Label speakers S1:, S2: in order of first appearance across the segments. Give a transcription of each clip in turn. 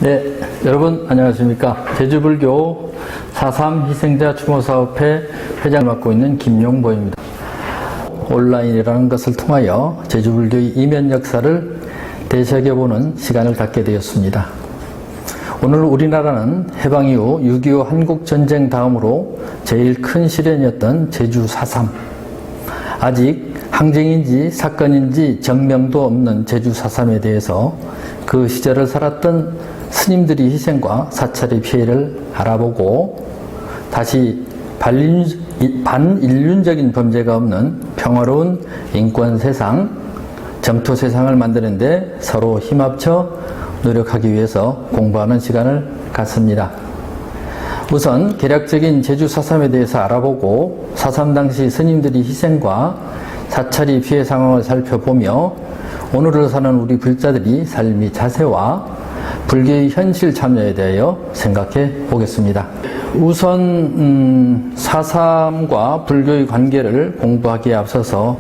S1: 네, 여러분 안녕하십니까. 제주불교 4.3 희생자 추모사업회 회장을 맡고 있는 김용보입니다. 온라인이라는 것을 통하여 제주불교의 이면 역사를 되새겨보는 시간을 갖게 되었습니다. 오늘 우리나라는 해방 이후 6.25 한국전쟁 다음으로 제일 큰 시련이었던 제주 4.3. 아직 항쟁인지 사건인지 정명도 없는 제주 4.3에 대해서 그 시절을 살았던 스님들의 희생과 사찰의 피해를 알아보고 다시 반인륜적인 범죄가 없는 평화로운 인권 세상, 점토 세상을 만드는데 서로 힘합쳐 노력하기 위해서 공부하는 시간을 갖습니다. 우선 개략적인 제주 4.3에 대해서 알아보고 4.3 당시 스님들의 희생과 사찰의 피해 상황을 살펴보며 오늘을 사는 우리 불자들이 삶의 자세와 불교의 현실 참여에 대하여 생각해 보겠습니다. 우선 4.3과 불교의 관계를 공부하기에 앞서서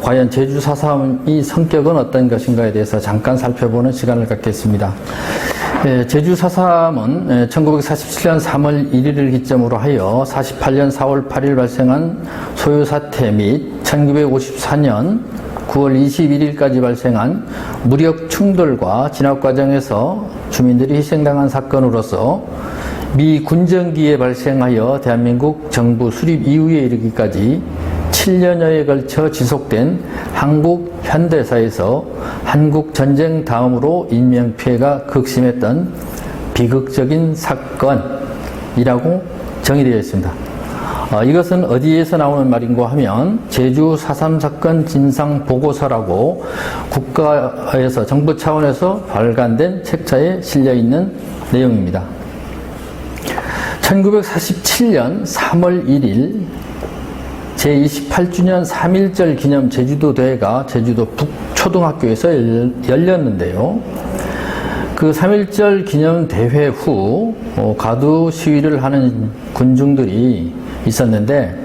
S1: 과연 제주 4.3의 성격은 어떤 것인가에 대해서 잠깐 살펴보는 시간을 갖겠습니다. 제주 4.3은 1947년 3월 1일을 기점으로 하여 48년 4월 8일 발생한 소요사태 및 1954년 9월 21일까지 발생한 무력 충돌과 진압 과정에서 주민들이 희생당한 사건으로서 미 군정기에 발생하여 대한민국 정부 수립 이후에 이르기까지 7년여에 걸쳐 지속된 한국 현대사에서 한국전쟁 다음으로 인명피해가 극심했던 비극적인 사건이라고 정의되어 있습니다. 이것은 어디에서 나오는 말인고 하면 제주 4.3 사건 진상 보고서라고 국가에서 정부 차원에서 발간된 책자에 실려 있는 내용입니다. 1947년 3월 1일 제28주년 3.1절 기념 제주도 대회가 제주도 북초등학교에서 열렸는데요. 그 3.1절 기념 대회 후 가두 시위를 하는 군중들이 있었는데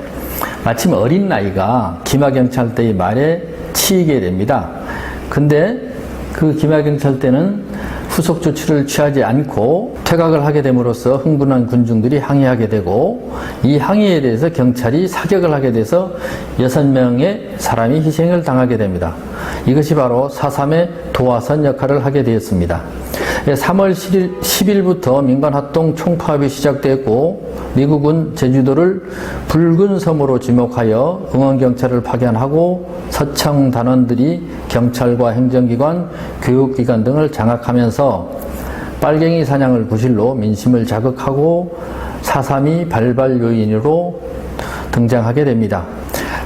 S1: 마침 어린 나이가 기마경찰대의 말에 치이게 됩니다. 근데 그 기마경찰대는 후속 조치를 취하지 않고 퇴각을 하게 됨으로써 흥분한 군중들이 항의하게 되고 이 항의에 대해서 경찰이 사격을 하게 돼서 6명의 사람이 희생을 당하게 됩니다. 이것이 바로 4.3의 도화선 역할을 하게 되었습니다. 3월 10일부터 민간합동 총파업이 시작됐고 미국은 제주도를 붉은 섬으로 지목하여 응원경찰을 파견하고 서청 단원들이 경찰과 행정기관, 교육기관 등을 장악하면서 빨갱이 사냥을 부실로 민심을 자극하고 4.3이 발발 요인으로 등장하게 됩니다.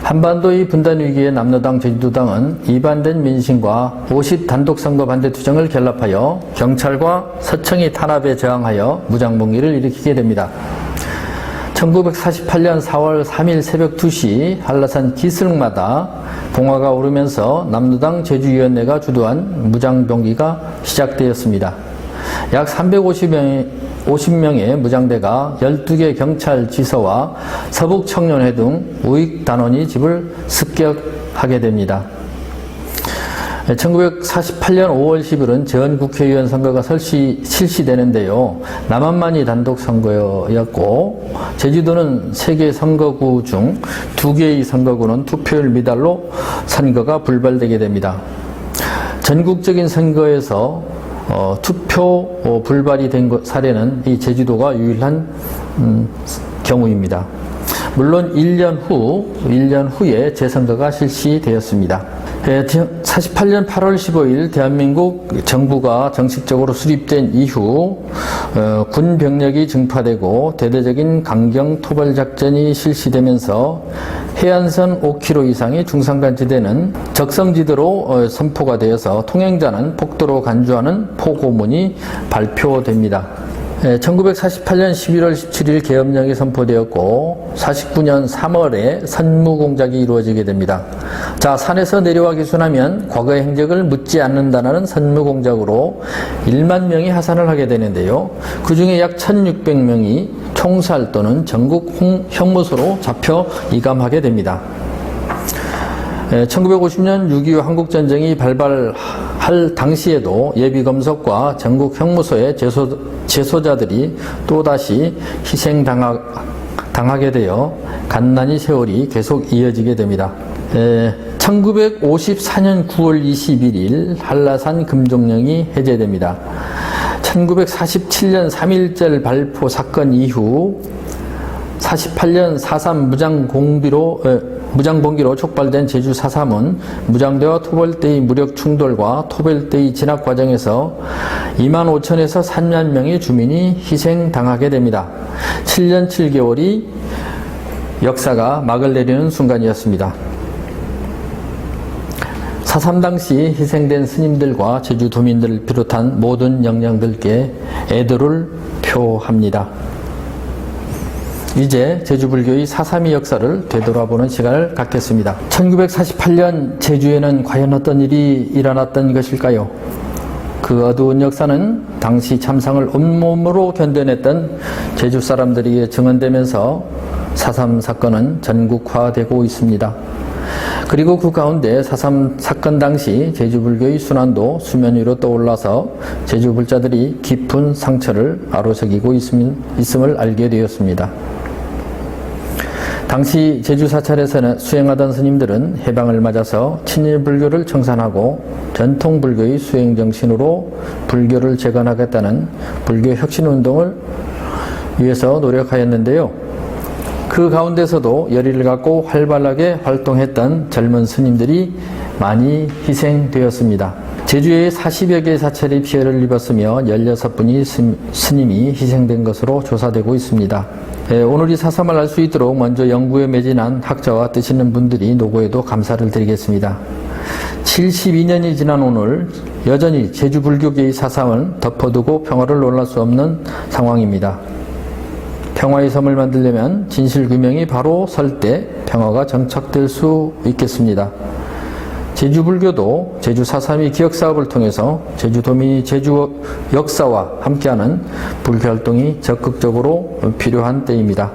S1: 한반도의 분단 위기에 남로당 제주도당은 이반된 민심과 50 단독선거 반대 투쟁을 결합하여 경찰과 서청이 탄압에 저항하여 무장봉기를 일으키게 됩니다. 1948년 4월 3일 새벽 2시 한라산 기슭마다 봉화가 오르면서 남로당 제주위원회가 주도한 무장봉기가 시작되었습니다. 약 350명의 무장대가 12개 경찰 지서와 서북청년회 등 우익단원이 집을 습격하게 됩니다. 1948년 5월 10일은 전국회의원 선거가 실시되는데요. 남한만이 단독 선거였고 제주도는 3개 선거구 중 2개의 선거구는 투표율 미달로 선거가 불발되게 됩니다. 전국적인 선거에서 투표 불발이 된 사례는 이 제주도가 유일한 경우입니다. 물론 1년 후에 재선거가 실시되었습니다. 48년 8월 15일 대한민국 정부가 정식적으로 수립된 이후 군 병력이 증파되고 대대적인 강경 토벌 작전이 실시되면서 해안선 5km 이상의 중산간지대는 적성지대로 선포가 되어서 통행자는 폭도로 간주하는 포고문이 발표됩니다. 1948년 11월 17일 계엄령이 선포되었고 49년 3월에 선무공작이 이루어지게 됩니다. 자, 산에서 내려와 기순하면 과거의 행적을 묻지 않는다는 선무공작으로 1만 명이 하산을 하게 되는데요. 그 중에 약 1600명이 총살 또는 전국 형무소로 잡혀 이감하게 됩니다. 1950년 6.25 한국전쟁이 발발할 당시에도 예비검석과 전국 형무소의 재소자들이 또다시 희생당하게 되어 갓난이 세월이 계속 이어지게 됩니다. 1954년 9월 21일 한라산 금종령이 해제됩니다. 1947년 3.1절 발포 사건 이후 48년 4.3 무장봉기로 촉발된 제주 4.3은 무장대와 토벌대의 무력 충돌과 토벌대의 진압 과정에서 2만 5천에서 3만 명의 주민이 희생당하게 됩니다. 7년 7개월이 역사가 막을 내리는 순간이었습니다. 4.3 당시 희생된 스님들과 제주도민들을 비롯한 모든 영령들께 애도를 표합니다. 이제 제주불교의 4.3의 역사를 되돌아보는 시간을 갖겠습니다. 1948년 제주에는 과연 어떤 일이 일어났던 것일까요? 그 어두운 역사는 당시 참상을 온몸으로 견뎌냈던 제주 사람들에게 증언되면서 4.3 사건은 전국화되고 있습니다. 그리고 그 가운데 4.3 사건 당시 제주불교의 순환도 수면 위로 떠올라서 제주불자들이 깊은 상처를 아로새기고 있음을 알게 되었습니다. 당시 제주 사찰에서는 수행하던 스님들은 해방을 맞아서 친일불교를 청산하고 전통불교의 수행정신으로 불교를 재건하겠다는 불교 혁신운동을 위해서 노력하였는데요. 그 가운데서도 열의를 갖고 활발하게 활동했던 젊은 스님들이 많이 희생되었습니다. 제주에 40여 개의 사찰이 피해를 입었으며 16분이 스님이 희생된 것으로 조사되고 있습니다. 오늘 이 4.3을 알 수 있도록 먼저 연구에 매진한 학자와 뜻 있는 분들이 노고에도 감사를 드리겠습니다. 72년이 지난 오늘 여전히 제주불교계의 4.3을 덮어두고 평화를 논할 수 없는 상황입니다. 평화의 섬을 만들려면 진실규명이 바로 설 때 평화가 정착될 수 있겠습니다. 제주불교도 제주 4.3의 기억사업을 통해서 제주도민이 제주 역사와 함께하는 불교활동이 적극적으로 필요한 때입니다.